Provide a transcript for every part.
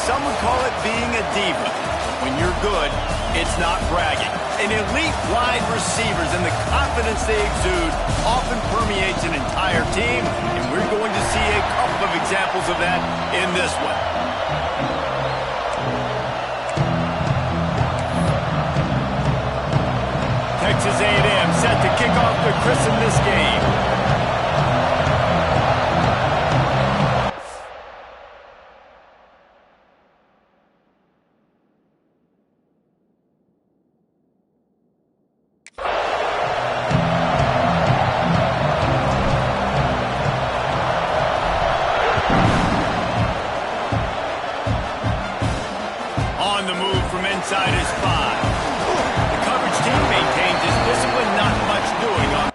Some would call it being a diva. When you're good, it's not bragging. And elite wide receivers and the confidence they exude often permeates an entire team, and we're going to see a couple of examples of that in this one. Texas A&M set to kick off to christen this game. On the move from inside his 5. The coverage team maintains his discipline, not much doing on.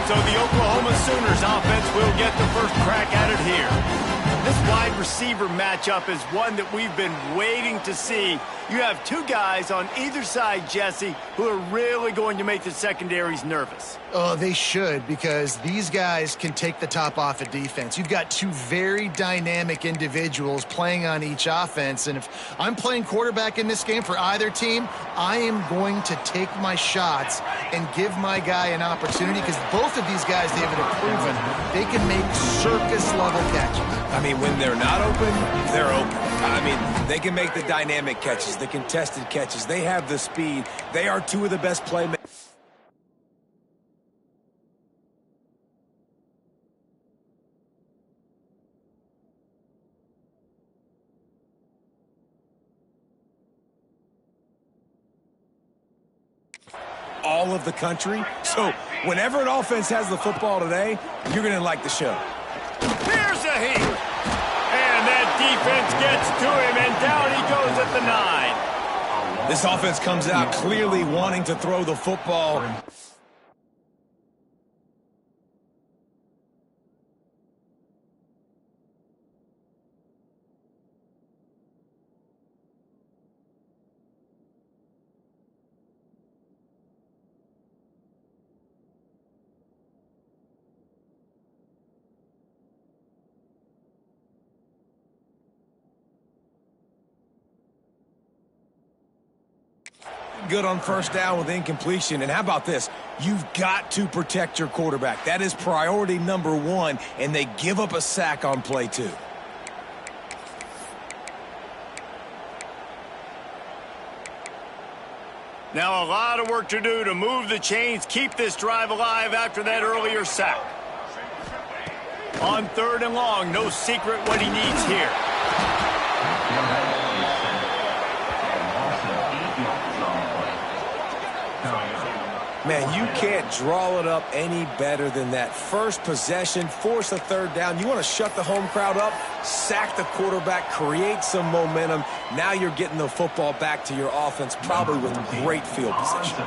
So the Oklahoma Sooners offense will get the first crack at it here. This wide receiver matchup is one that we've been waiting to see. You have two guys on either side, Jesse, who are really going to make the secondaries nervous. Oh, they should, because these guys can take the top off of defense. You've got two very dynamic individuals playing on each offense, and if I'm playing quarterback in this game for either team, I am going to take my shots and give my guy an opportunity, because both of these guys, David, have proven they can make circus-level catches. I mean, when they're not open, they're open. I mean, they can make the dynamic catches, the contested catches. They have the speed. They are two of the best playmakers. All of the country. So whenever an offense has the football today, you're going to like the show. Here's a heat. And that defense gets to him, and down he goes at the 9. This offense comes out clearly wanting to throw the football. Good on first down with incompletion. And how about this? You've got to protect your quarterback. That is priority number 1, and they give up a sack on play 2. Now a lot of work to do to move the chains, keep this drive alive after that earlier sack. On 3rd and long, no secret what he needs here. Man, you can't draw it up any better than that. First possession, force a 3rd down. You want to shut the home crowd up, sack the quarterback, create some momentum. Now you're getting the football back to your offense, probably with great field position.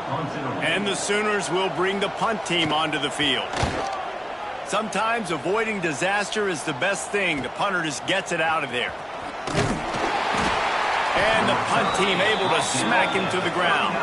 And the Sooners will bring the punt team onto the field. Sometimes avoiding disaster is the best thing. The punter just gets it out of there. And the punt team able to smack him to the ground.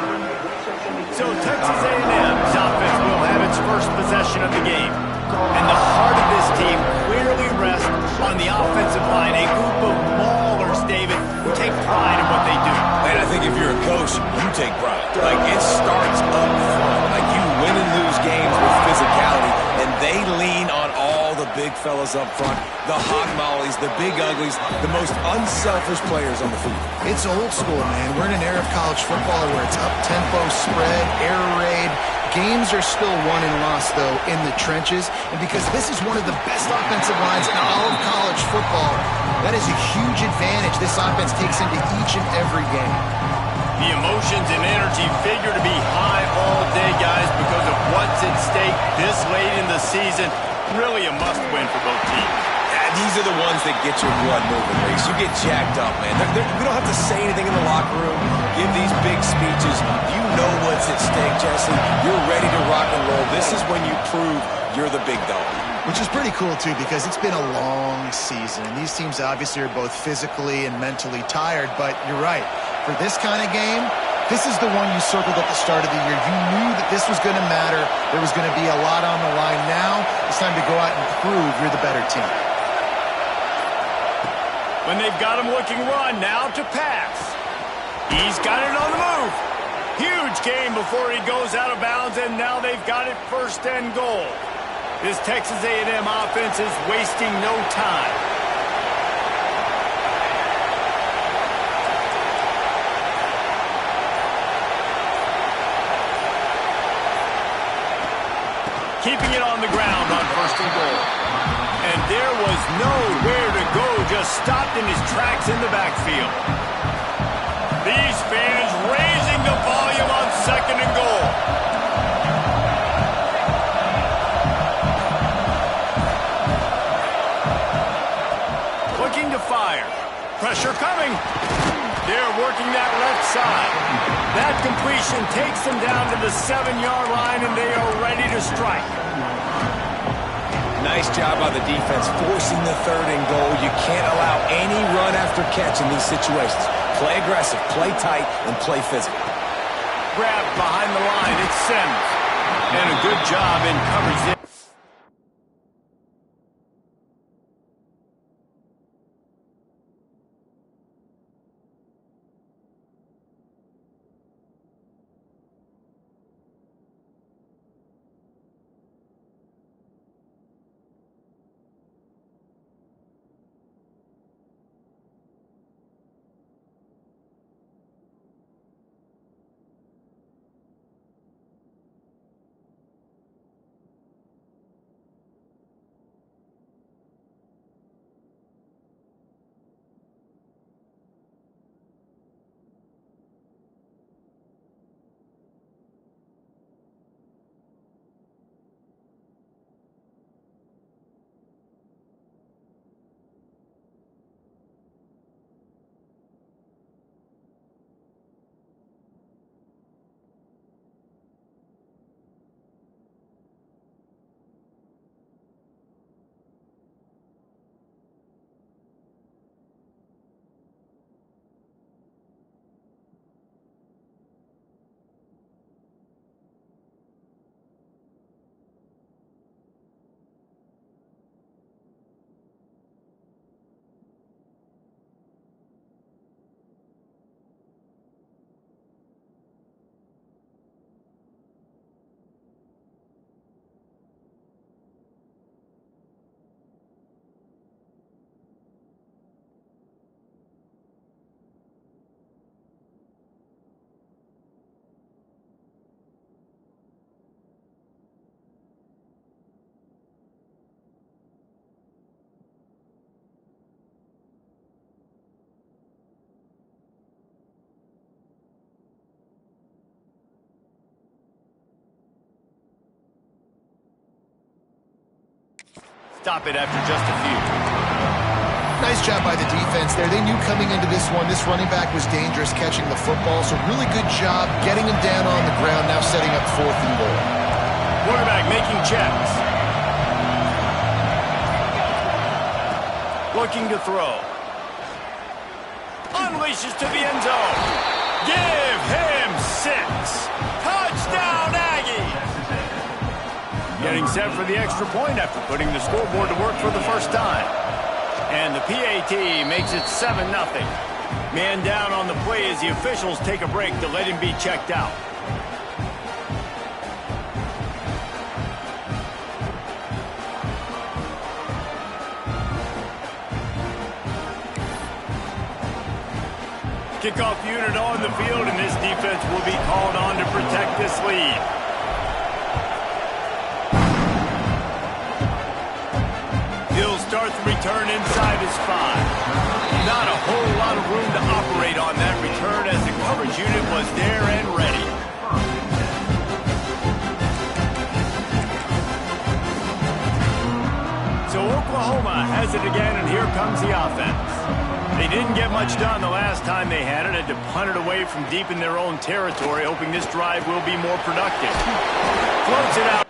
So Texas A&M's offense will have its first possession of the game. And the heart of this team clearly rests on the offensive line. A group of maulers, David, who take pride in what they do. And I think if you're a coach, you take pride. Like, it starts up front. Like, you win and lose games with physicality, and they lean on all the big fellas up front, the hot mollies, the big uglies, the most unselfish players on the field. It's old school, man. We're in an era of college football where it's up-tempo, spread, air raid. You Games are still won and lost, though, in the trenches. And because this is one of the best offensive lines in all of college football, that is a huge advantage this offense takes into each and every game. The emotions and energy figure to be high all day, guys, because of what's at stake this late in the season. Really a must-win for both teams. These are the ones that get your blood moving, Reese. You get jacked up, man. We don't have to say anything in the locker room, give these big speeches. You know what's at stake, Jesse. You're ready to rock and roll. This is when you prove you're the big dog. Which is pretty cool, too, because it's been a long season. And these teams obviously are both physically and mentally tired, but you're right. For this kind of game, this is the one you circled at the start of the year. You knew that this was going to matter. There was going to be a lot on the line. Now it's time to go out and prove you're the better team. When they've got him looking run, now to pass. He's got it on the move. Huge gain before he goes out of bounds, and now they've got it first and goal. This Texas A&M offense is wasting no time. Keeping it on the ground on first and goal. And there was nowhere to go, just stopped in his tracks in the backfield. These fans raising the volume on second and goal. Looking to fire. Pressure coming. They're working that left side. That completion takes them down to the 7-yard line, and they are ready to strike. Nice job by the defense forcing the third and goal. You can't allow any run after catch in these situations. Play aggressive, play tight, and play physical. Grab behind the line. It's Sims. And a good job in coverage there. Stop it after just a few. Nice job by the defense there. They knew coming into this one, this running back was dangerous catching the football, so really good job getting him down on the ground, now setting up fourth and goal. Quarterback making checks. Looking to throw. Unleashes to the end zone. Give him 6. Touchdown, Aggies! Getting set for the extra point after putting the scoreboard to work for the first time. And the PAT makes it 7-0. Man down on the play as the officials take a break to let him be checked out. Kickoff unit on the field, and this defense will be called on to protect this lead. return inside his 5. Not a whole lot of room to operate on that return as the coverage unit was there and ready. So Oklahoma has it again, and here comes the offense. They didn't get much done the last time they had it. Had to punt it away from deep in their own territory, hoping this drive will be more productive. Floats it out.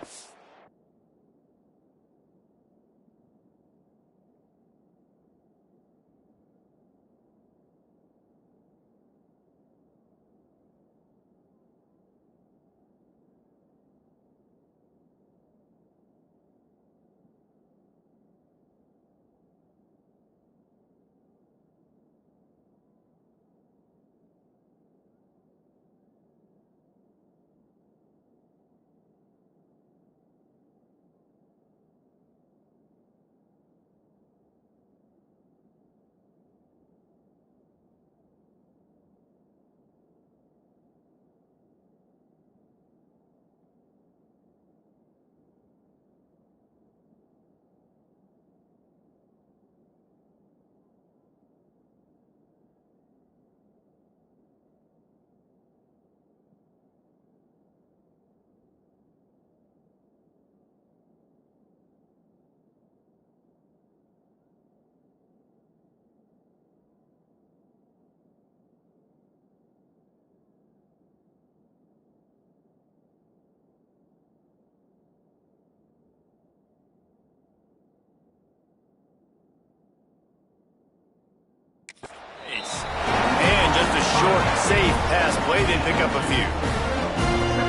And just a short, safe pass play. They pick up a few.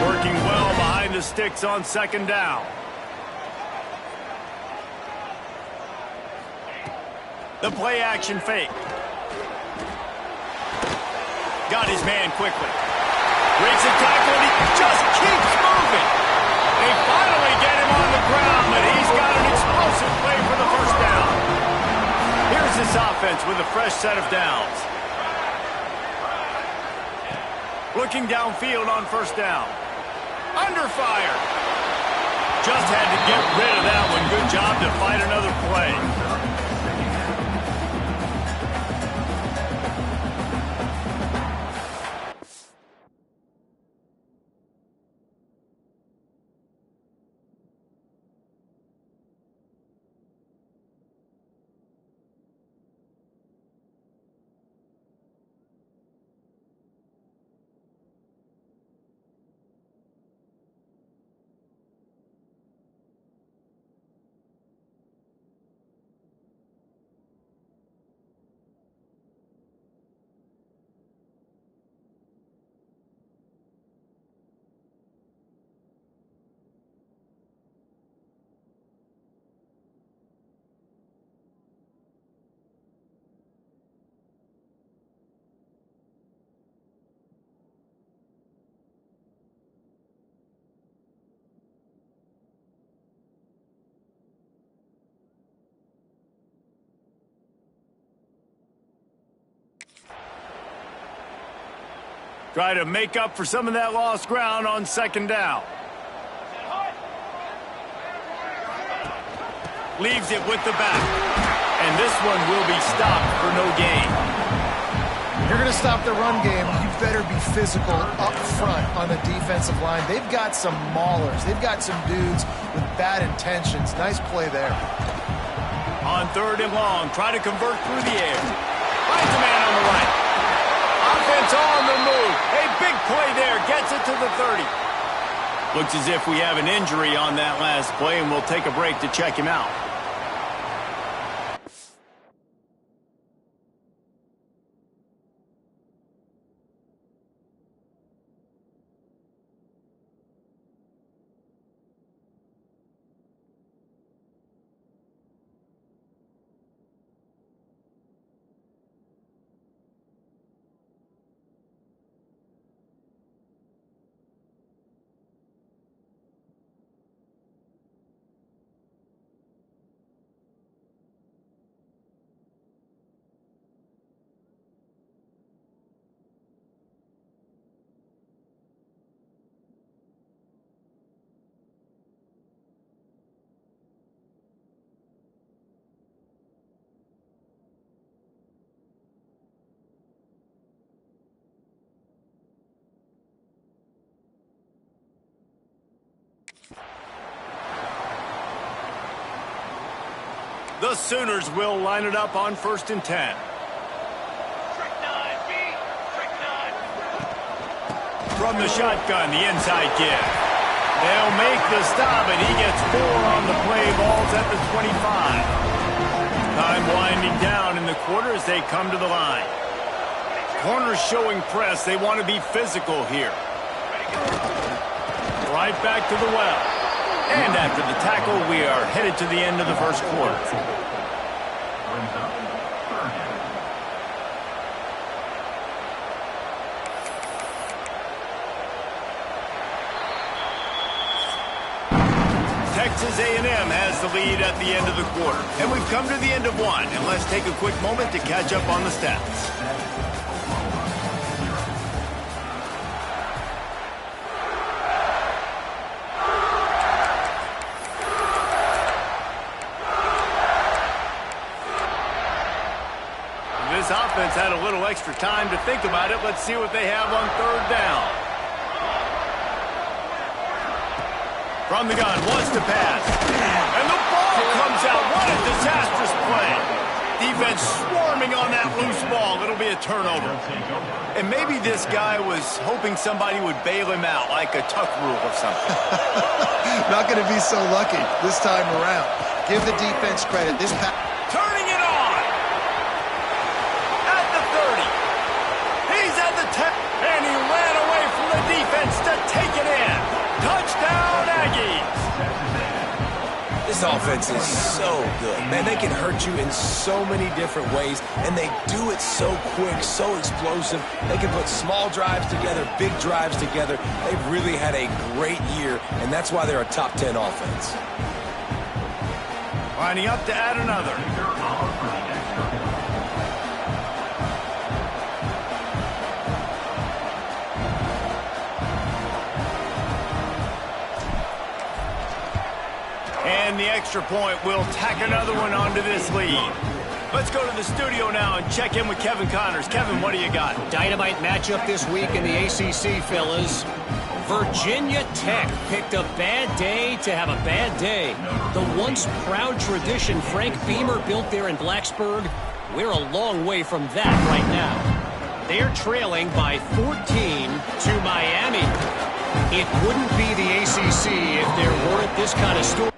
Working well behind the sticks on second down. The play action fake. Got his man quickly. Breaks a tackle and he just keeps moving. They finally get him on the ground, but he's got an explosive play for the first down. Here's this offense with a fresh set of downs. Looking downfield on first down. Under fire. Just had to get rid of that one. Good job to find another play. Try to make up for some of that lost ground on second down. Leaves it with the back. And this one will be stopped for no gain. If you're going to stop the run game, you better be physical up front on the defensive line. They've got some maulers. They've got some dudes with bad intentions. Nice play there. On third and long, try to convert through the air. Finds a man on the right. Offense on the move. A big play there. Gets it to the 30. Looks as if we have an injury on that last play, and we'll take a break to check him out. The Sooners will line it up on 1st and 10. From the shotgun, the inside give. They'll make the stop, and he gets 4 on the play. Ball's at the 25. Time winding down in the quarter as they come to the line. Corners showing press. They want to be physical here. Right back to the well. And after the tackle, we are headed to the end of the first quarter. Texas A&M has the lead at the end of the quarter. And we've come to the end of one. And let's take a quick moment to catch up on the stats. This offense had a little extra time to think about it. Let's see what they have on 3rd down. From the gun, wants to pass. And the ball comes out. What a disastrous play. Defense swarming on that loose ball. It'll be a turnover. And maybe this guy was hoping somebody would bail him out, like a tuck rule or something. Not going to be so lucky this time around. Give the defense credit. This Turning it on. At the 30. He's at the 10. And he ran away from the defense to take it in. Touchdown, Aggies. This offense is so good. Man, they can hurt you in so many different ways, and they do it so quick, so explosive. They can put small drives together, big drives together. They've really had a great year, and that's why they're a top 10 offense. Lining up to add another. And the extra point will tack another one onto this lead. Let's go to the studio now and check in with Kevin Connors. Kevin, what do you got? Dynamite matchup this week in the ACC, fellas. Virginia Tech picked a bad day to have a bad day. The once proud tradition Frank Beamer built there in Blacksburg, we're a long way from that right now. They're trailing by 14 to Miami. It wouldn't be the ACC if there weren't this kind of story.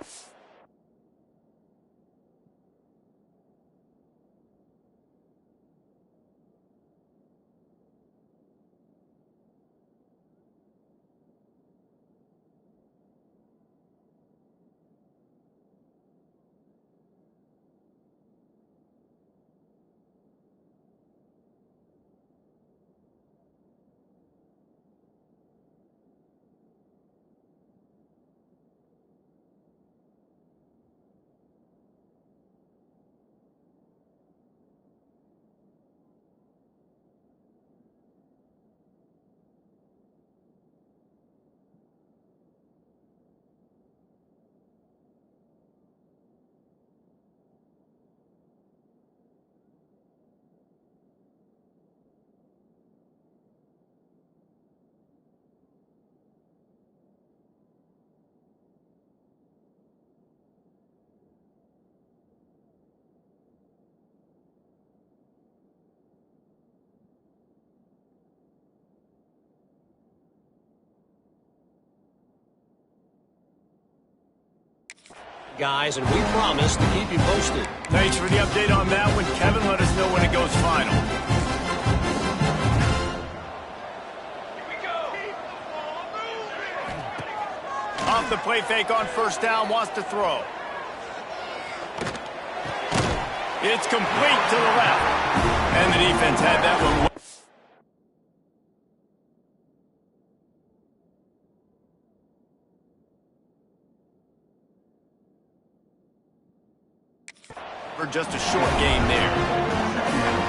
Guys, and we promise to keep you posted. Thanks for the update on that one, Kevin. Let us know when it goes final. Off the play fake on 1st down, wants to throw. It's complete to the left. And the defense had that one. For just a short game there.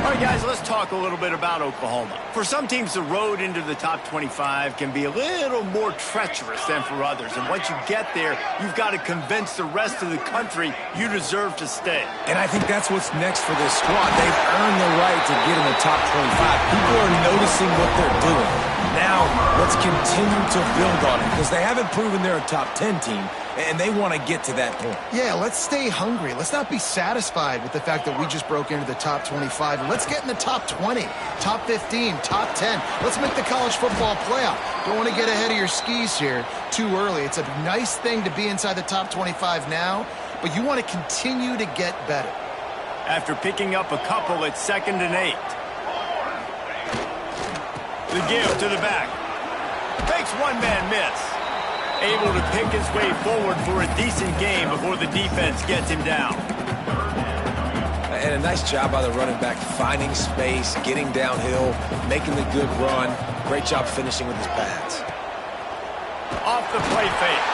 All right, guys, let's talk a little bit about Oklahoma. For some teams, the road into the top 25 can be a little more treacherous than for others. And once you get there, you've got to convince the rest of the country you deserve to stay. And I think that's what's next for this squad. They've earned the right to get in the top 25. People are noticing what they're doing. Now, let's continue to build on it because they haven't proven they're a top 10 team, and they want to get to that point. Yeah, let's stay hungry. Let's not be satisfied with the fact that we just broke into the top 25. Let's get in the top 20, top 15, top 10. Let's make the college football playoff. Don't want to get ahead of your skis here too early. It's a nice thing to be inside the top 25 now, but you want to continue to get better. After picking up a couple, it's 2nd and 8. The give to the back. Makes one man miss. Able to pick his way forward for a decent game before the defense gets him down. And a nice job by the running back, finding space, getting downhill, making the good run. Great job finishing with his pads. Off the play fake.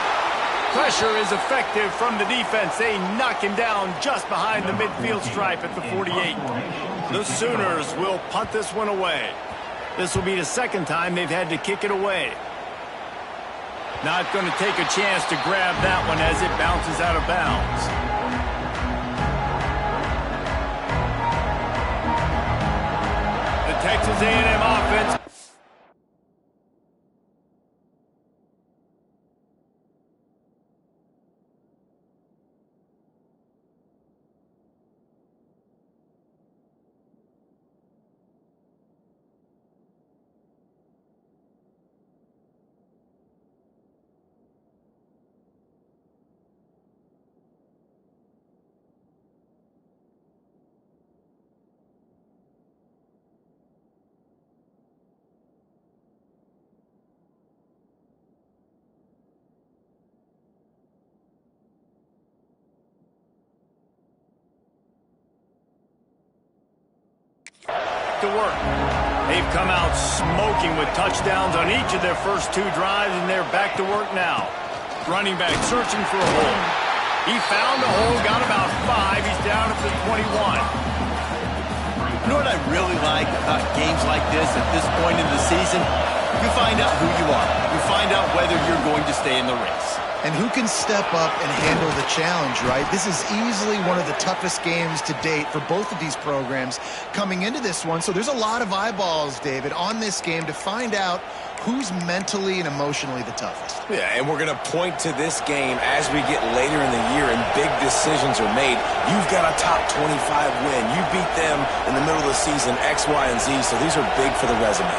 Pressure is effective from the defense. They knock him down just behind the midfield stripe at the 48. The Sooners will punt this one away. This will be the 2nd time they've had to kick it away. Not going to take a chance to grab that one as it bounces out of bounds. The Texas A&M offense. To work. They've come out smoking with touchdowns on each of their first 2 drives, and they're back to work now. Running back searching for a hole. He found a hole, got about 5. He's down at the 21. You know what I really like about games like this at this point in the season? You find out who you are. You find out whether you're going to stay in the race. And who can step up and handle the challenge, right? This is easily one of the toughest games to date for both of these programs coming into this one. So there's a lot of eyeballs, David, on this game to find out who's mentally and emotionally the toughest. Yeah, and we're going to point to this game as we get later in the year and big decisions are made. You've got a top 25 win. You beat them in the middle of the season, X, Y, and Z, so these are big for the resume.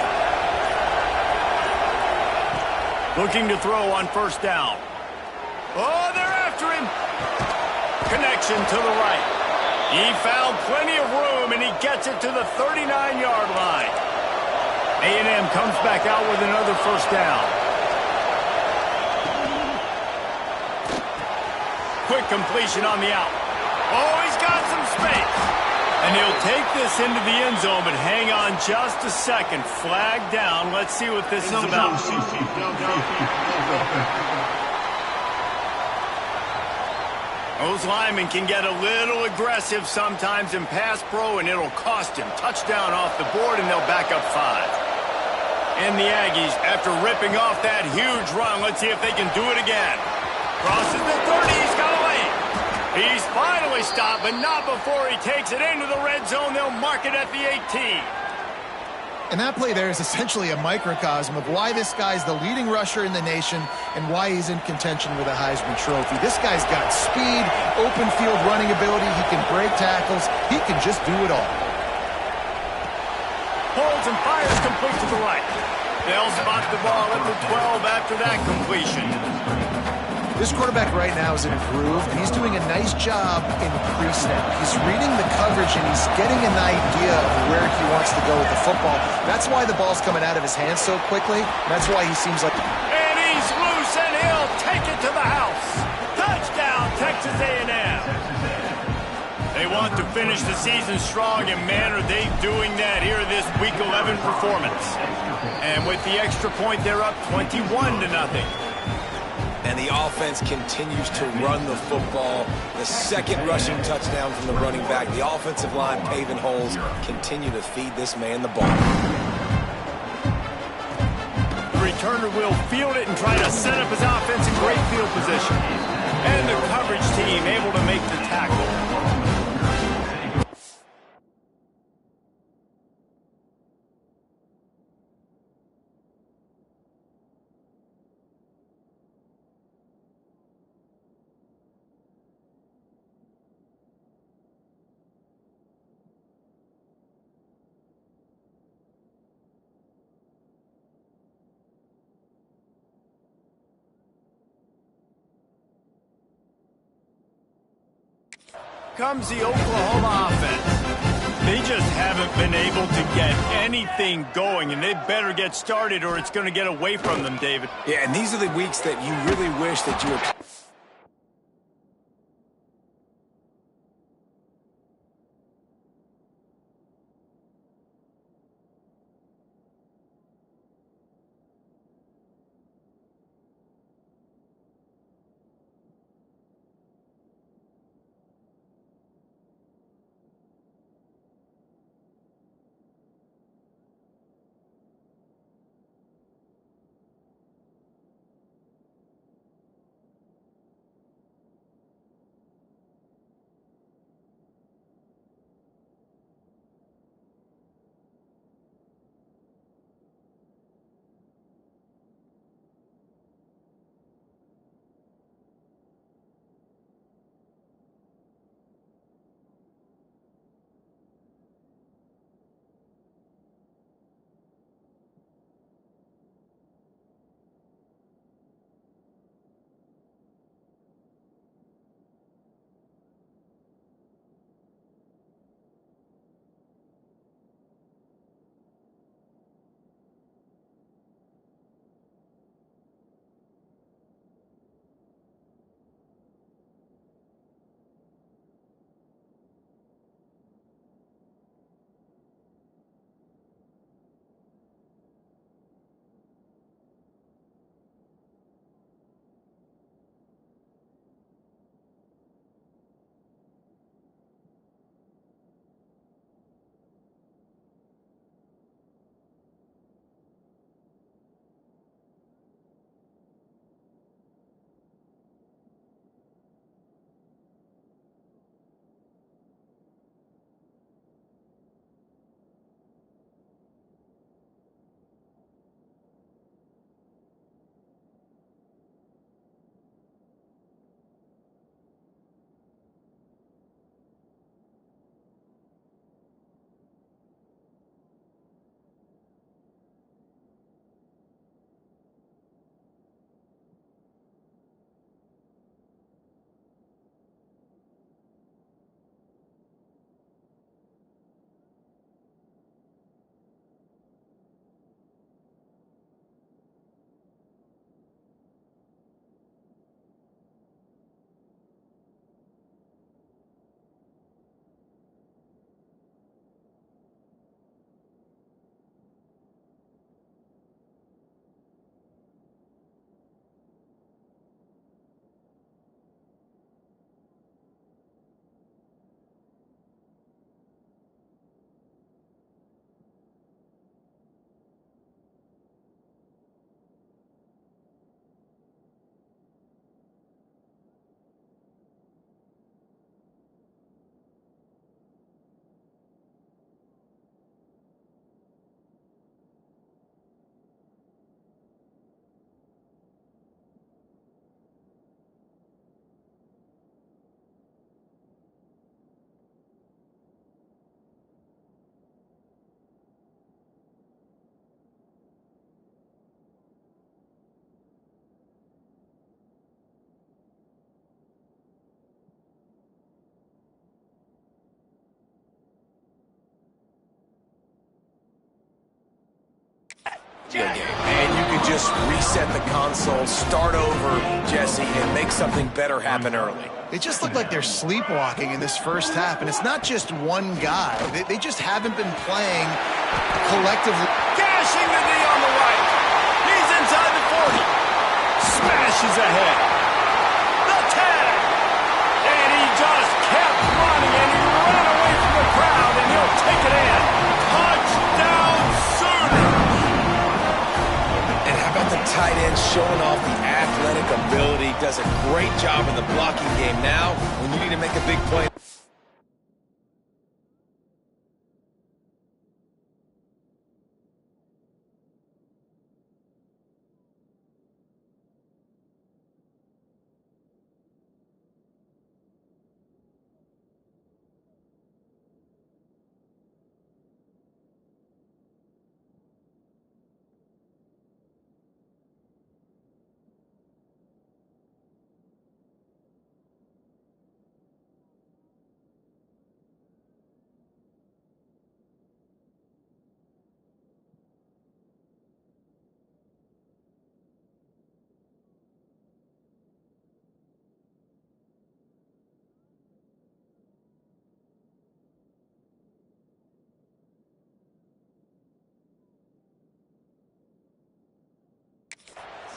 Looking to throw on 1st down. Oh, they're after him. Connection to the right. He found plenty of room, and he gets it to the 39-yard line. A&M comes back out with another 1st down. Quick completion on the out. Oh, he's got some space. And he'll take this into the end zone, but hang on just a second. Flag down. Let's see what this is about. Those linemen can get a little aggressive sometimes in pass pro, and it'll cost him. Touchdown off the board, and they'll back up 5. And the Aggies, after ripping off that huge run, let's see if they can do it again. Crosses the 30, he's got a lane. He's finally stopped, but not before he takes it into the red zone. They'll mark it at the 18. And that play there is essentially a microcosm of why this guy's the leading rusher in the nation and why he's in contention with a Heisman Trophy. This guy's got speed, open field running ability. He can break tackles. He can just do it all. Holds and fires complete to the right. They'll spot the ball at the 12 after that completion. This quarterback right now is in a groove, and he's doing a nice job in pre-snap. He's reading the coverage, and he's getting an idea of where he wants to go with the football. That's why the ball's coming out of his hands so quickly. That's why he seems like... And he's loose, and he'll take it to the house. Touchdown, Texas A&M. They want to finish the season strong, and man, are they doing that here in this Week 11 performance. And with the extra point, they're up 21-0. And the offense continues to run the football. The 2nd rushing touchdown from the running back. The offensive line paving holes. Continue to feed this man the ball. The returner will field it and try to set up his offense in great field position. And the coverage team able to make the tackle. comes the Oklahoma offense. They just haven't been able to get anything going, and they better get started or it's going to get away from them, David. Yeah, and these are the weeks that you really wish that you were... And you can just reset the console, start over, Jesse, and make something better happen early. It just looked like they're sleepwalking in this first half, and it's not just one guy. They just haven't been playing collectively. Gashing the knee on the right. He's inside the 40. Smashes ahead. The tag. And he just kept running, and he ran away from the crowd, and he'll take it in. Touchdown Sooners. And how about the tight end showing off the athletic ability? Does a great job in the blocking game now when you need to make a big play.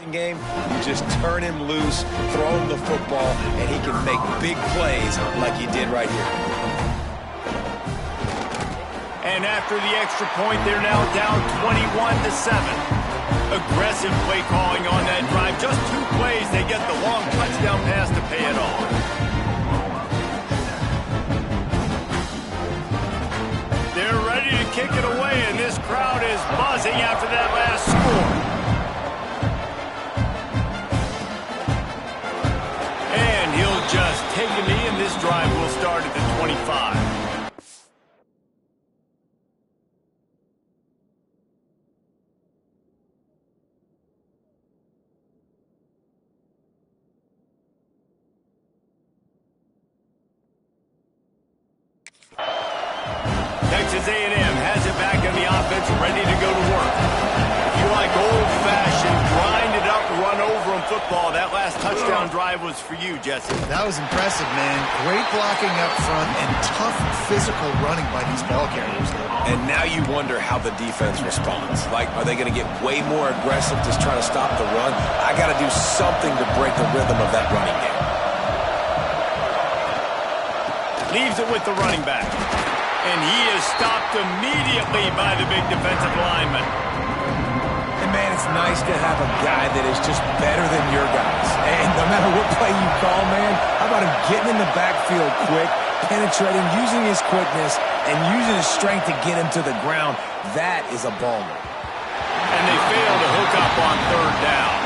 game, you just turn him loose, throw him the football, and he can make big plays like he did right here. And after the extra point, they're now down 21-7. Aggressive play calling on that drive. Just 2 plays, they get the long touchdown pass to pay it off. They're ready to kick it away, and this crowd is buzzing after that last score. And he'll just take a knee, and this drive will start at the 25. Texas A&M has it back on the offense, ready to go to work. If you like old-fashioned, grind-it-up, run-over-'em football, that last touchdown drive was for you, Jesse. That was impressive, man. Great blocking up front and tough physical running by these ball carriers. And now you wonder how the defense responds. Like, are they going to get way more aggressive just trying to stop the run? I got to do something to break the rhythm of that running game. Leaves it with the running back. And he is stopped immediately by the big defensive lineman. And, man, it's nice to have a guy that is just better than your guys. And no matter what play you call, man, how about him getting in the backfield quick, penetrating, using his quickness, and using his strength to get him to the ground. That is a baller. And they fail to hook up on 3rd down.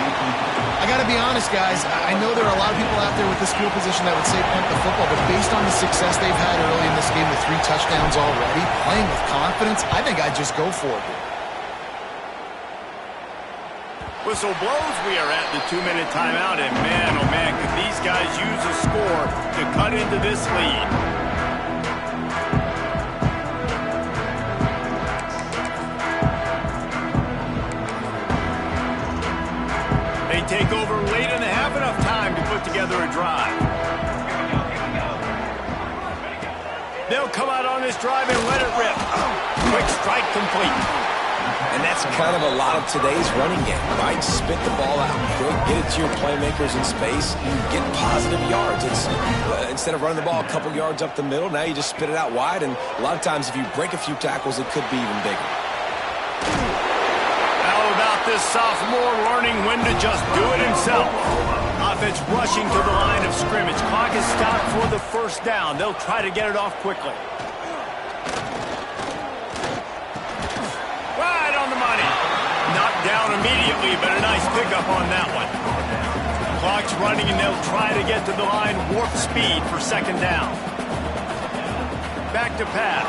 I got to be honest, guys. I know there are a lot of people out there with this field position that would say punt the football, but based on the success they've had early in this game with 3 touchdowns already, playing with confidence, I think I'd just go for it here. Whistle blows. We are at the 2-minute timeout, and man, oh man, could these guys use a score to cut into this lead. They take over late in the half, enough time to put together a drive. They'll come out on this drive and let it rip. Quick strike complete. And that's kind of a lot of today's running game, right? Spit the ball out quick, get it to your playmakers in space, you get positive yards. It's instead of running the ball a couple yards up the middle, now you just spit it out wide, and a lot of times if you break a few tackles, it could be even bigger. This sophomore learning when to just do it himself. Offense rushing to the line of scrimmage. Clock is stopped for the 1st down. They'll try to get it off quickly. Right on the money. Knocked down immediately, but a nice pickup on that one. Clock's running, and they'll try to get to the line warp speed for 2nd down. Back to pass.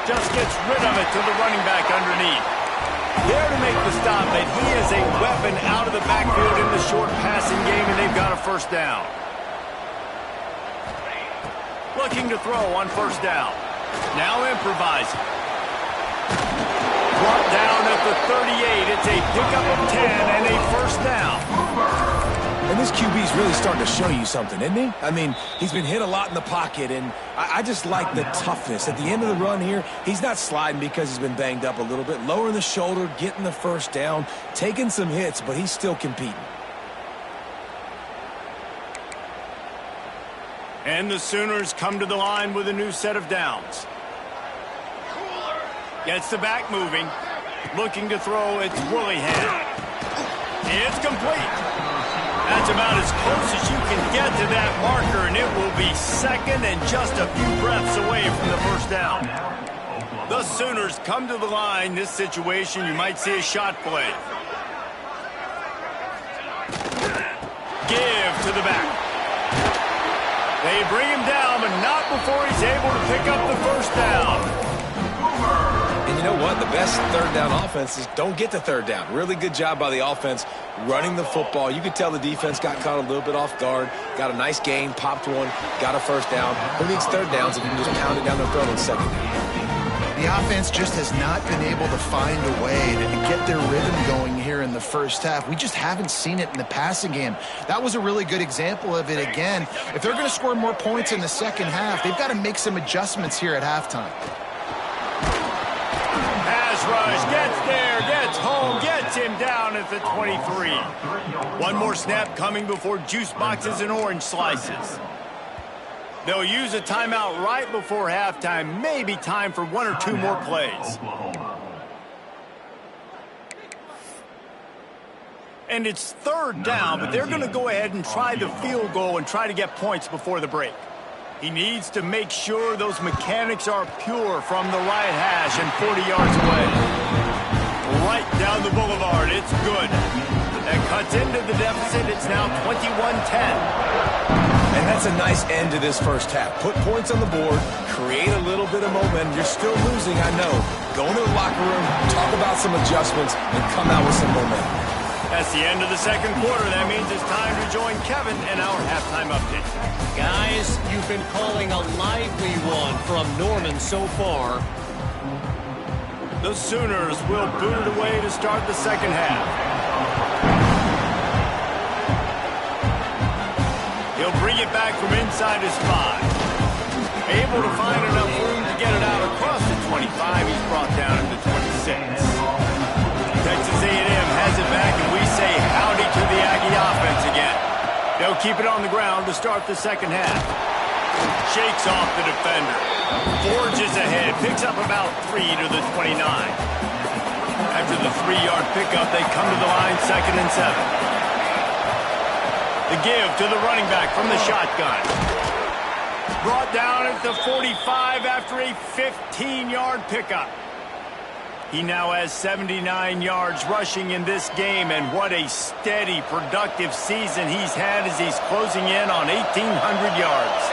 Just gets rid of it to the running back underneath. There to make the stop, but he is a weapon out of the backfield in the short passing game, and they've got a 1st down. Looking to throw on 1st down. Now improvising. Brought down at the 38. It's a pickup of 10 and a 1st down. And this QB's really starting to show you something, isn't he? I mean, he's been hit a lot in the pocket, and I just like the toughness. At the end of the run here, he's not sliding because he's been banged up a little bit. Lowering the shoulder, getting the 1st down, taking some hits, but he's still competing. And the Sooners come to the line with a new set of downs. Gets the back moving. Looking to throw, it's Willingham. It's complete. That's about as close as you can get to that marker, and it will be 2nd and just a few breaths away from the 1st down. The Sooners come to the line. This situation, you might see a shot play. Give to the back. They bring him down, but not before he's able to pick up the 1st down. And you know what? The best 3rd down offenses don't get to 3rd down. Really good job by the offense running the football. You could tell the defense got caught a little bit off guard. Got a nice gain, popped one, got a 1st down. Who needs 3rd downs if you can just pound it down their throat on 2nd down? The offense just has not been able to find a way to get their rhythm going here in the 1st half. We just haven't seen it in the passing game. That was a really good example of it again. If they're going to score more points in the 2nd half, they've got to make some adjustments here at halftime. Pass rush, gets there, gets home, gets him down at the 23. One more snap coming before juice boxes and orange slices. They'll use a timeout right before halftime. Maybe time for one or two more plays. And it's third down, but they're going to go ahead and try the field goal and try to get points before the break. He needs to make sure those mechanics are pure from the right hash and 40 yards away. Right down the boulevard, it's good. That cuts into the deficit. It's now 21-10. And that's a nice end to this first half. Put points on the board, create a little bit of momentum. You're still losing, I know. Go into the locker room, talk about some adjustments, and come out with some momentum. That's the end of the second quarter. That means it's time to join Kevin in our halftime update. Guys, you've been calling a lively one from Norman so far. The Sooners will boot it away to start the second half. He'll bring it back from inside his 5. Able to find enough room to get it out across the 25. He's brought down at the 26. Texas A&M has it back, and we say howdy to the Aggie offense again. They'll keep it on the ground to start the second half. Shakes off the defender. Forges ahead. Picks up about 3 to the 29. After the 3-yard pickup, they come to the line 2nd and 7. The give to the running back from the shotgun. Brought down at the 45 after a 15-yard pickup. He now has 79 yards rushing in this game, and what a steady, productive season he's had as he's closing in on 1,800 yards.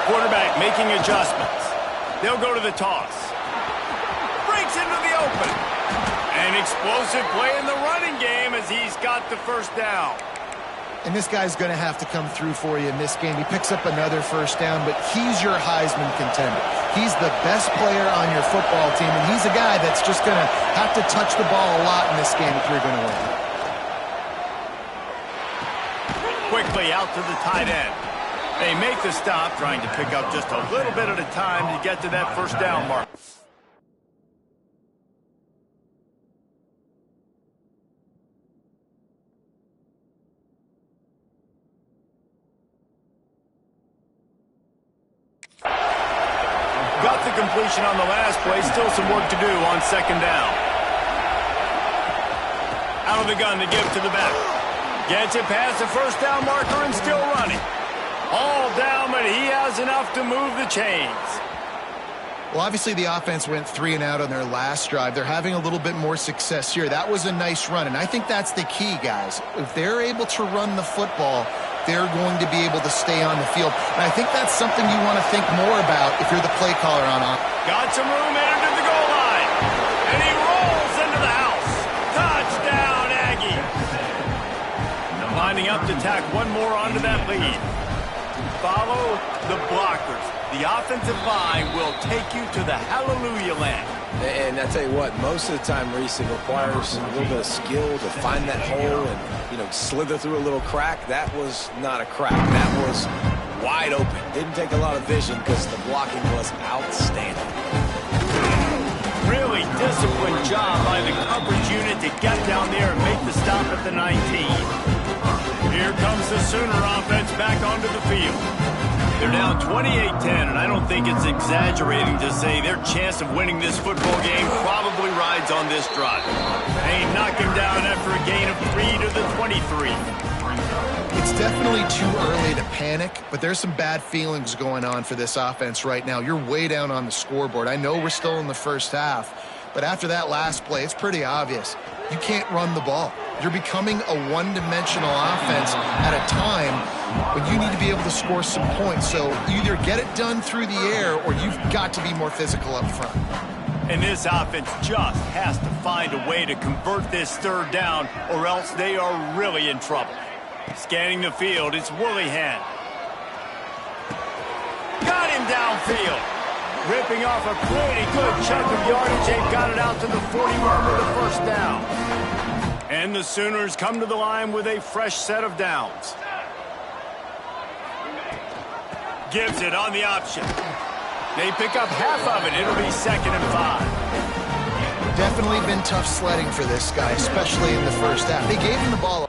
Quarterback making adjustments. They'll go to the toss. Breaks into the open. An explosive play in the running game as he's got the first down. And this guy's going to have to come through for you in this game. He picks up another first down, but he's your Heisman contender. He's the best player on your football team, and he's a guy that's just going to have to touch the ball a lot in this game if you're going to win. Quickly out to the tight end. They make the stop, trying to pick up just a little bit at a time to get to that first down mark. Got the completion on the last play. Still some work to do on second down. Out of the gun to give to the back. Gets it past the first down marker and still running. All down, but he has enough to move the chains. Well, obviously the offense went 3 and out on their last drive. They're having a little bit more success here. That was a nice run, and I think that's the key, guys. If they're able to run the football, they're going to be able to stay on the field. And I think that's something you want to think more about if you're the play caller on offense. Got some room into the goal line. And he rolls into the house. Touchdown, Aggie. Lining up to tack one more onto that lead. Follow the blockers. The offensive line will take you to the hallelujah land. And I tell you what, most of the time, Reese, it requires a little bit of skill to find that hole and, slither through a little crack. That was not a crack. That was wide open. Didn't take a lot of vision because the blocking was outstanding. Really disciplined job by the coverage unit to get down there and make the stop at the 19. Here comes the Sooner offense back onto the field. They're down 28-10, and I don't think it's exaggerating to say their chance of winning this football game probably rides on this drive. They knock him down after a gain of 3 to the 23. It's definitely too early to panic, but there's some bad feelings going on for this offense right now. You're way down on the scoreboard. I know we're still in the first half, but after that last play, it's pretty obvious. You can't run the ball. You're becoming a one-dimensional offense at a time when you need to be able to score some points. So either get it done through the air or you've got to be more physical up front. And this offense just has to find a way to convert this third down or else they are really in trouble. Scanning the field, it's Woolihan. Got him downfield. Ripping off a pretty good chunk of yardage. They've got it out to the 41 with the first down. And the Sooners come to the line with a fresh set of downs. Gives it on the option. They pick up half of it. It'll be 2nd and 5. Definitely been tough sledding for this guy, especially in the first half. They gave him the ball.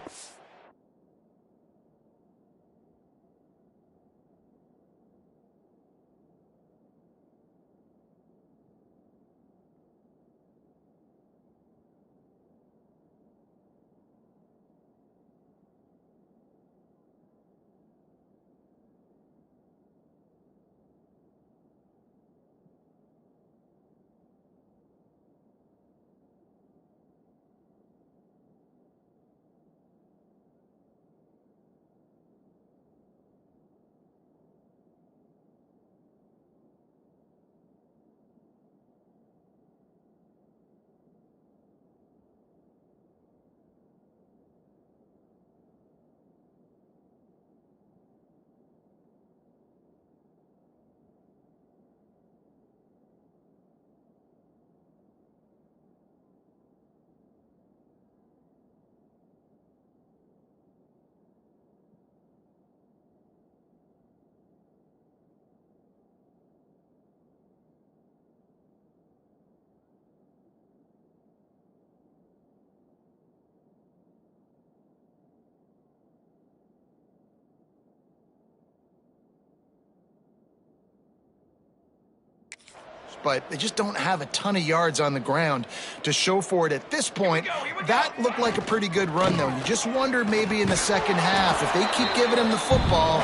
But they just don't have a ton of yards on the ground to show for it at this point. That looked like a pretty good run, though. You just wonder maybe in the second half, if they keep giving him the football,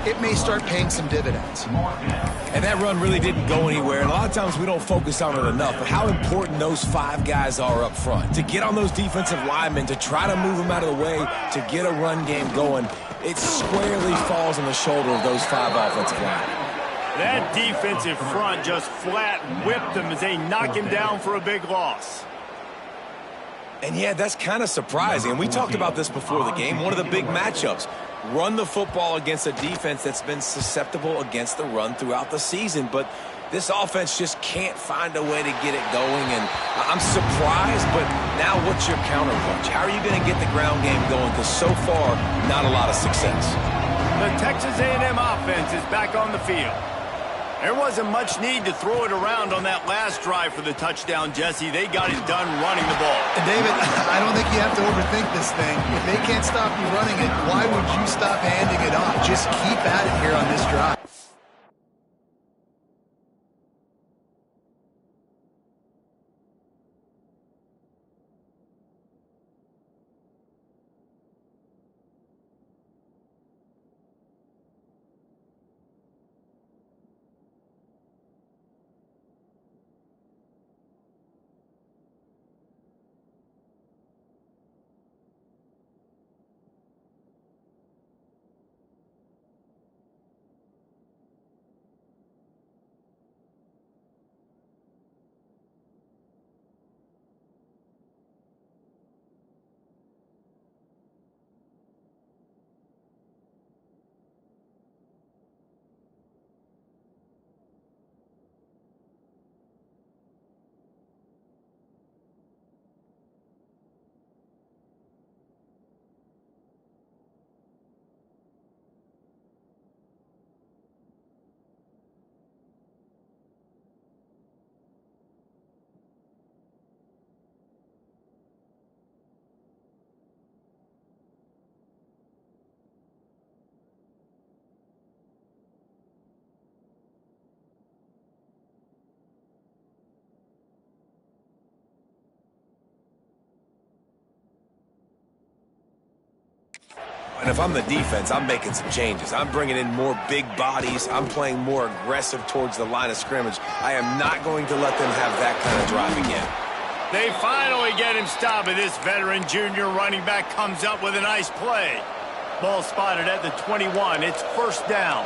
it may start paying some dividends. And that run really didn't go anywhere. And a lot of times we don't focus on it enough, but how important those 5 guys are up front. To get on those defensive linemen, to try to move them out of the way, to get a run game going, it squarely falls on the shoulder of those 5 offensive linemen. That defensive front just flat whipped him as they knock him down for a big loss. And yeah, that's kind of surprising. And we talked about this before the game. One of the big matchups. Run the football against a defense that's been susceptible against the run throughout the season. But this offense just can't find a way to get it going. And I'm surprised, but now what's your counterpunch? How are you going to get the ground game going? Because so far, not a lot of success. The Texas A&M offense is back on the field. There wasn't much need to throw it around on that last drive for the touchdown, Jesse. They got it done running the ball. And David, I don't think you have to overthink this thing. If they can't stop you running it, why would you stop handing it off? Just keep at it here on this drive. And if I'm the defense, I'm making some changes. I'm bringing in more big bodies. I'm playing more aggressive towards the line of scrimmage. I am not going to let them have that kind of drive again. They finally get him stopped, and this veteran junior running back comes up with a nice play. Ball spotted at the 21. It's first down.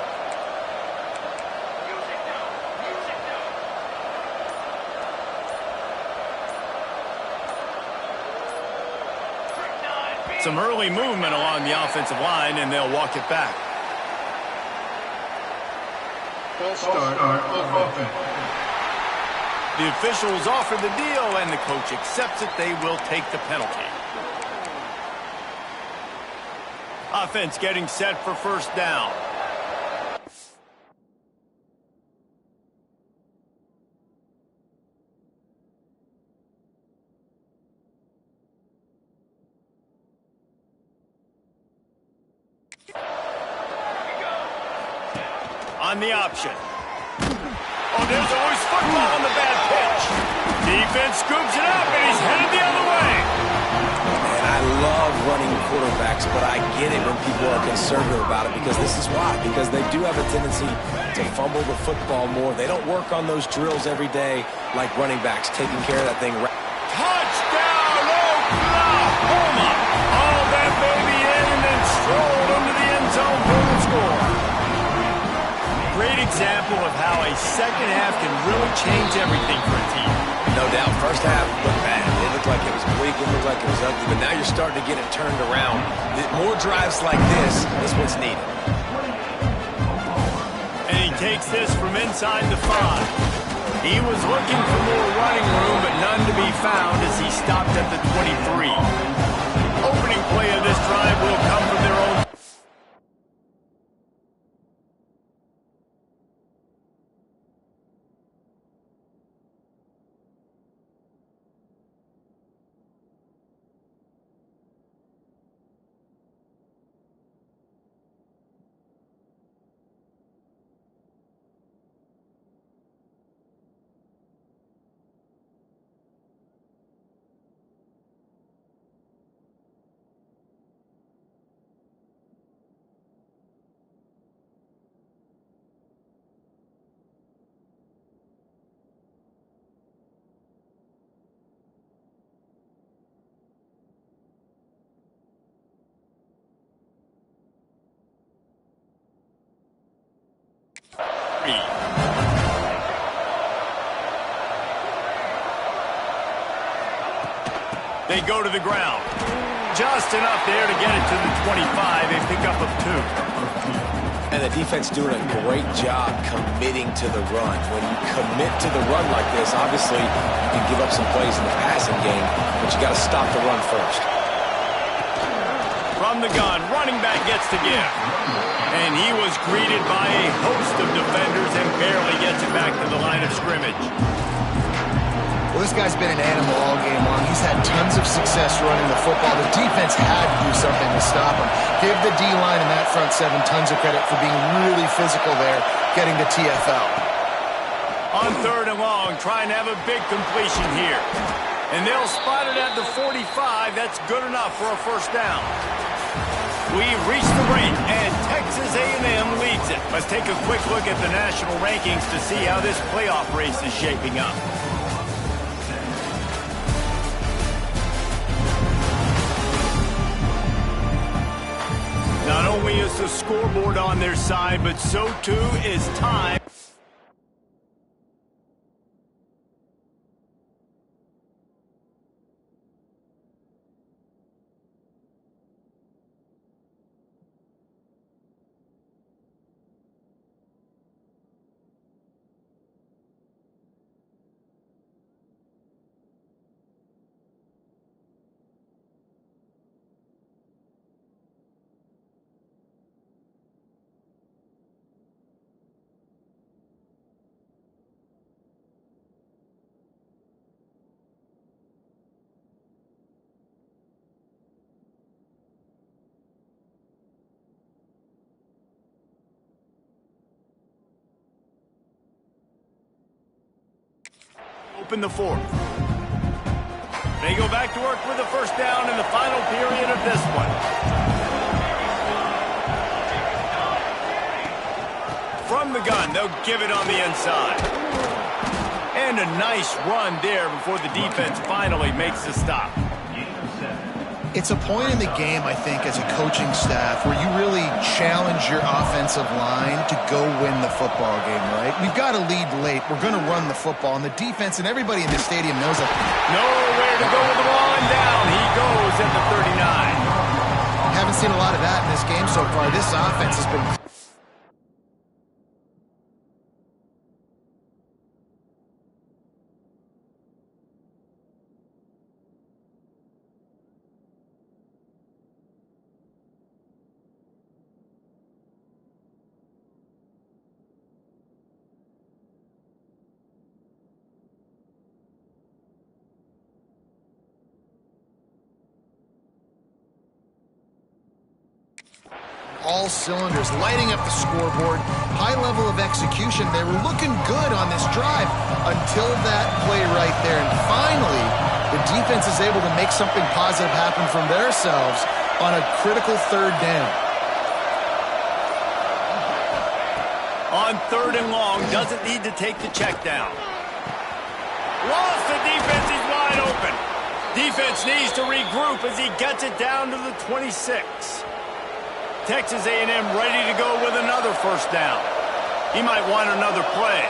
Some early movement along the offensive line, and they'll walk it back. False start on offense. The officials offer the deal, and the coach accepts it. They will take the penalty. Offense getting set for first down. on the option. Oh, there's always football on the bad pitch. Defense scoops it up, and he's headed the other way. And I love running quarterbacks, but I get it when people are conservative about it because this is why. Because they do have a tendency to fumble the football more. They don't work on those drills every day like running backs, taking care of that thing. Touchdown, Oklahoma! All that baby in and then strolled into the end zone for the score. Great example of how a second half can really change everything for a team. No doubt, first half looked bad. It looked like it was weak, it looked like it was ugly, but now you're starting to get it turned around. More drives like this is what's needed. And he takes this from inside the 5. He was looking for more running room, but none to be found as he stopped at the 23. Opening play of this drive will come from their own. They go to the ground. Just enough there to get it to the 25. A pickup of 2. And the defense doing a great job committing to the run. When you commit to the run like this, obviously you can give up some plays in the passing game, but you got to stop the run first. From the gun, running back gets to give. And he was greeted by a host of defenders and barely gets it back to the line of scrimmage. Well, this guy's been an animal all game long. He's had tons of success running the football. The defense had to do something to stop him. Give the D-line and that front 7 tons of credit for being really physical there, getting to TFL. On 3rd and long, trying to have a big completion here. And they'll spot it at the 45. That's good enough for a first down. We reach the break, and Texas A&M leads it. Let's take a quick look at the national rankings to see how this playoff race is shaping up. Not only is the scoreboard on their side, but so too is time. Open the 4th. They go back to work with the first down in the final period of this one. From the gun, they'll give it on the inside. And a nice run there before the defense finally makes the stop. It's a point in the game, I think, as a coaching staff where you really challenge your offensive line to go win the football game, right? We've got to lead late. We're going to run the football, and the defense and everybody in the stadium knows that. Nowhere to go with the ball, and down he goes at the 39. Haven't seen a lot of that in this game so far. This offense has been... all cylinders, lighting up the scoreboard, high level of execution. They were looking good on this drive until that play right there. And finally, the defense is able to make something positive happen from themselves on a critical third down. On 3rd and long, doesn't need to take the check down. Lost the defense, he's wide open. Defense needs to regroup as he gets it down to the 26. Texas A&M ready to go with another first down. He might want another play.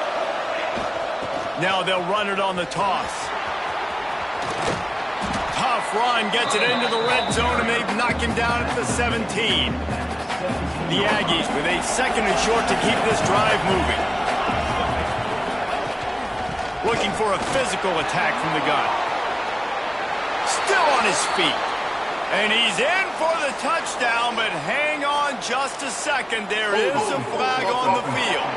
Now they'll run it on the toss. Tough run, gets it into the red zone, and they knock him down at the 17. The Aggies with a 2nd and short to keep this drive moving. Looking for a physical attack from the gun. Still on his feet. And he's in for the touchdown, but hang on just a second. There is a flag on the field.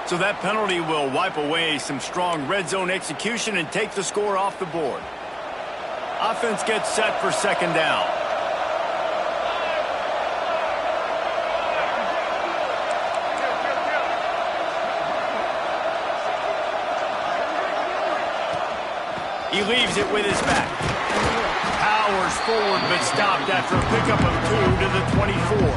So that penalty will wipe away some strong red zone execution and take the score off the board. Offense gets set for 2nd down. He leaves it with his back. Powers forward, but stopped after a pickup of 2 to the 24.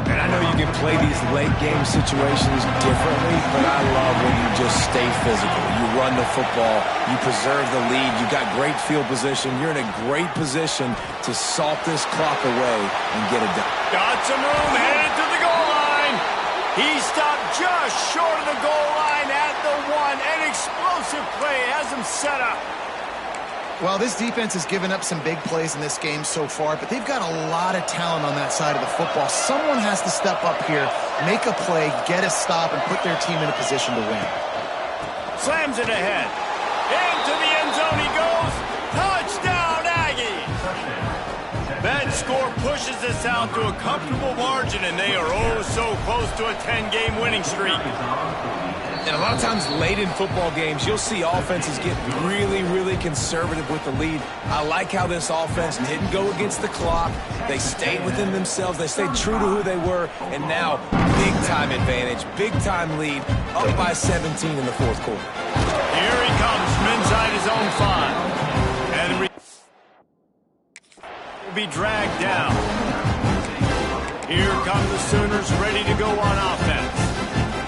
And I know you can play these late game situations differently, but I love when you just stay physical. You run the football, you preserve the lead, you got great field position. You're in a great position to salt this clock away and get it done. Got some room, headed to the goal line. He stopped just short of the goal line at the 1. An explosive play has him set up. Well, this defense has given up some big plays in this game so far, but they've got a lot of talent on that side of the football. Someone has to step up here, make a play, get a stop, and put their team in a position to win. Slams it ahead. Into the end zone he goes. Touchdown, Aggies! That score pushes us out to a comfortable margin, and they are oh so close to a 10-game winning streak. And a lot of times late in football games, you'll see offenses get really, really conservative with the lead. I like how this offense didn't go against the clock. They stayed within themselves. They stayed true to who they were. And now, big-time advantage, big-time lead, up by 17 in the 4th quarter. Here he comes from inside his own 5. And will be dragged down. Here come the Sooners ready to go on offense.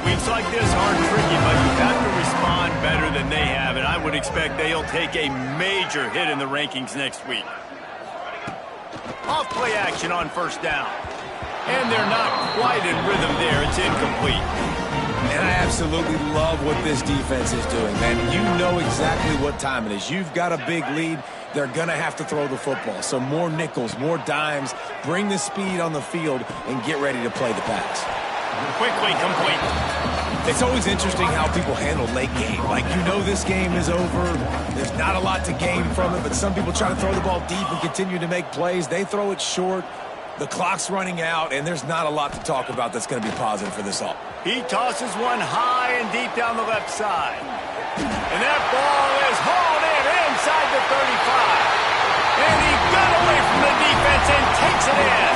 Weeks like this aren't tricky, but you have to respond better than they have, and I would expect they'll take a major hit in the rankings next week. Off-play action on 1st down. And they're not quite in rhythm there. It's incomplete. And I absolutely love what this defense is doing, man. You know exactly what time it is. You've got a big lead. They're going to have to throw the football. So more nickels, more dimes, bring the speed on the field, and get ready to play the pass. Quickly complete. It's always interesting how people handle late game. Like, you know this game is over. There's not a lot to gain from it, but some people try to throw the ball deep and continue to make plays. They throw it short. The clock's running out, and there's not a lot to talk about that's going to be positive for this all. He tosses one high and deep down the left side. And that ball is hauled in inside the 35. And he got away from the defense and takes it in.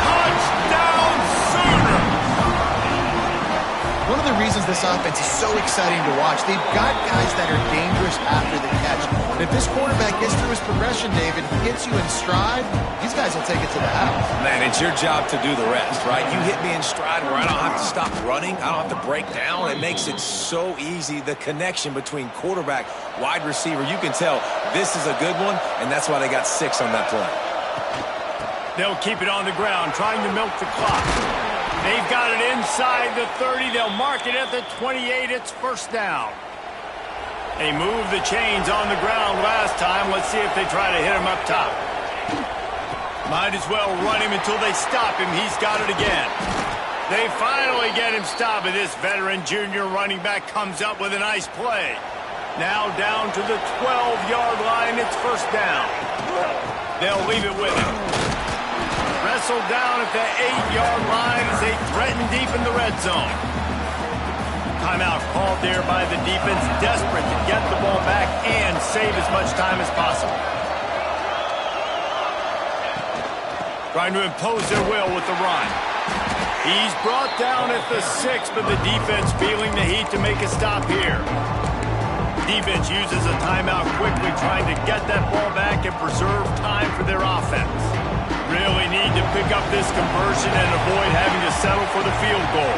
Touchdown, Sooners! One of the reasons this offense is so exciting to watch, they've got guys that are dangerous after the catch. And if this quarterback gets through his progression, David, he gets you in stride, these guys will take it to the house. Man, it's your job to do the rest, right? You hit me in stride where I don't have to stop running. I don't have to break down. It makes it so easy, the connection between quarterback, wide receiver. You can tell this is a good one, and that's why they got 6 on that play. They'll keep it on the ground, trying to milk the clock. They've got it inside the 30. They'll mark it at the 28. It's 1st down. They moved the chains on the ground last time. Let's see if they try to hit him up top. Might as well run him until they stop him. He's got it again. They finally get him stopped, and this veteran junior running back comes up with a nice play. Now down to the 12-yard line. It's 1st down. They'll leave it with him. Wrestled down at the 8-yard line as they threaten deep in the red zone. Timeout called there by the defense, desperate to get the ball back and save as much time as possible. Trying to impose their will with the run. He's brought down at the 6, but the defense feeling the heat to make a stop here. Defense uses a timeout quickly, trying to get that ball back and preserve time for their offense. Really need to pick up this conversion and avoid having to settle for the field goal.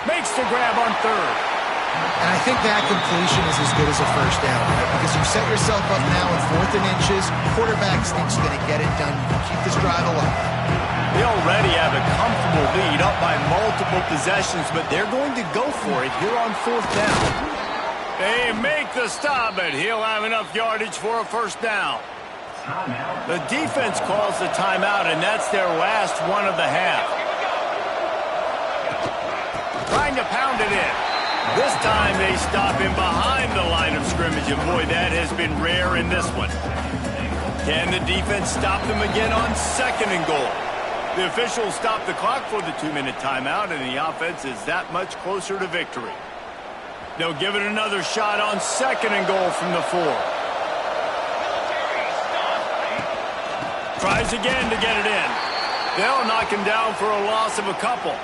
Makes the grab on 3rd. And I think that completion is as good as a first down, right? Because you set yourself up now in 4th and inches. Quarterback thinks going to get it done. You can keep this drive alive. They already have a comfortable lead, up by multiple possessions, but they're going to go for it here on 4th down. They make the stop, but he'll have enough yardage for a first down. The defense calls the timeout, and that's their last one of the half. Trying to pound it in. This time they stop him behind the line of scrimmage, and boy, that has been rare in this one. Can the defense stop them again on 2nd and goal? The officials stop the clock for the 2-minute timeout, and the offense is that much closer to victory. They'll give it another shot on 2nd and goal from the 4. Tries again to get it in. They'll knock him down for a loss of a couple.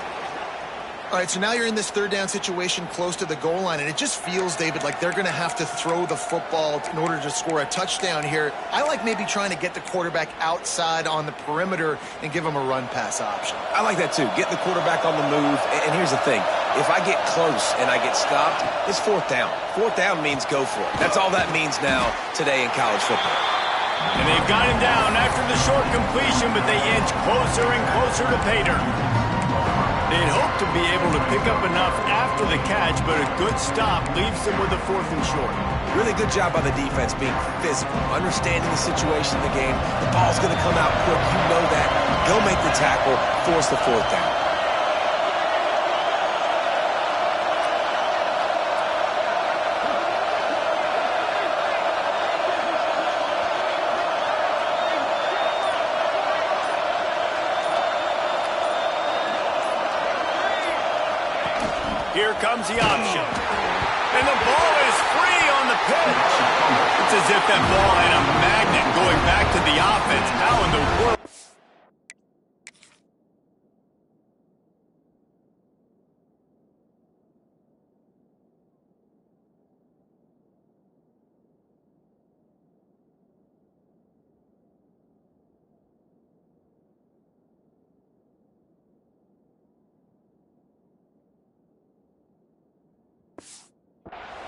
All right, so now you're in this 3rd down situation close to the goal line, and it just feels, David, like they're going to have to throw the football in order to score a touchdown here. I like maybe trying to get the quarterback outside on the perimeter and give him a run-pass option. I like that, too. Get the quarterback on the move. And here's the thing. If I get close and I get stopped, it's 4th down. 4th down means go for it. That's all that means now today in college football. And they've got him down after the short completion, but they inch closer and closer to pay dirt. They'd hope to be able to pick up enough after the catch, but a good stop leaves them with a 4th and short. Really good job by the defense being physical, understanding the situation in the game. The ball's going to come out quick. You know that. Go make the tackle, force the 4th down. Here comes the option. And the ball is free on the pitch. It's as if that ball had a magnet going back to the offense. How in the world?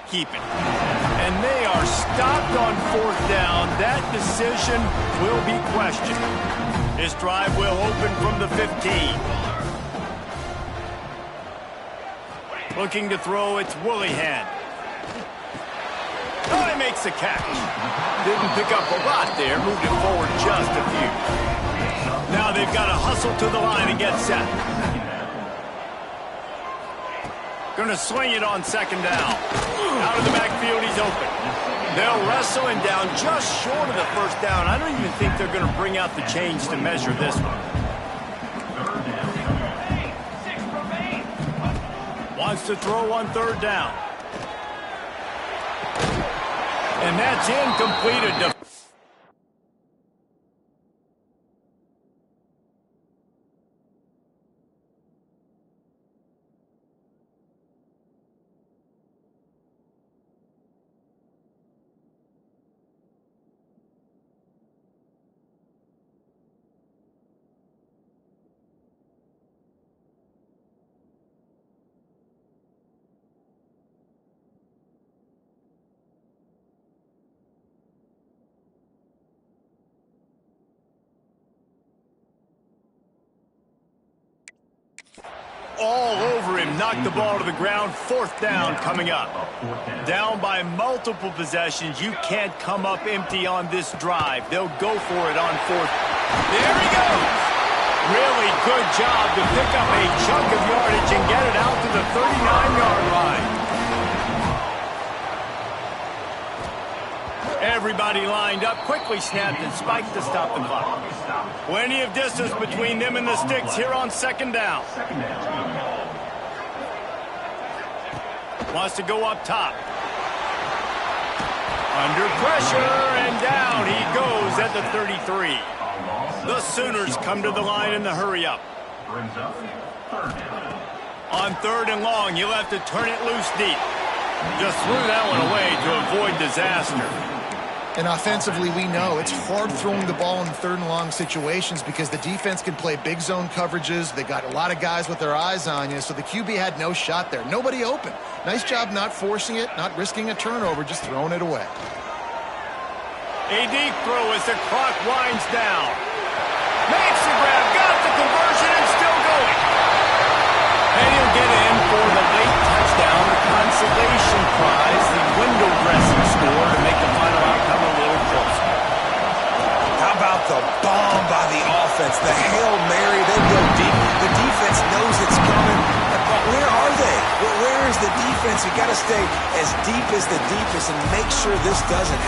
Keep it. And they are stopped on 4th down. That decision will be questioned. This drive will open from the 15. Looking to throw, it's Willihan. Oh, he makes the catch. Didn't pick up a lot there, moved it forward just a few. Now they've got to hustle to the line and get set. Going to swing it on 2nd down. Out of the backfield, he's open. They'll wrestle him down just short of the first down. I don't even think they're going to bring out the chains to measure this one. Wants to throw on 3rd down. And that's incomplete. all over him, knocked the ball to the ground. 4th down coming up. Down by multiple possessions. You can't come up empty on this drive. They'll go for it on 4th. There he goes. Really good job to pick up a chunk of yardage and get it out to the 39-yard line. Everybody lined up, quickly snapped and spiked to stop the clock. Plenty of distance between them and the sticks here on 2nd down. Wants to go up top. Under pressure, and down he goes at the 33. The Sooners come to the line in the hurry-up. On 3rd and long, you'll have to turn it loose deep. Just threw that one away to avoid disaster. And offensively, we know it's hard throwing the ball in 3rd and long situations because the defense can play big zone coverages. They got a lot of guys with their eyes on you, so the QB had no shot there. Nobody open. Nice job not forcing it, not risking a turnover, just throwing it away. A deep throw as the clock winds down. Makes the grab, got the conversion, and still going. And he'll get in for the late touchdown, the consolation prize, the window dressing score to make the final outcome a little closer. How about the bomb by the offense? The Hail Mary, they go deep. The defense knows it's coming. But where are they? Where is the defense? You got to stay as deep as the deepest and make sure this doesn't happen.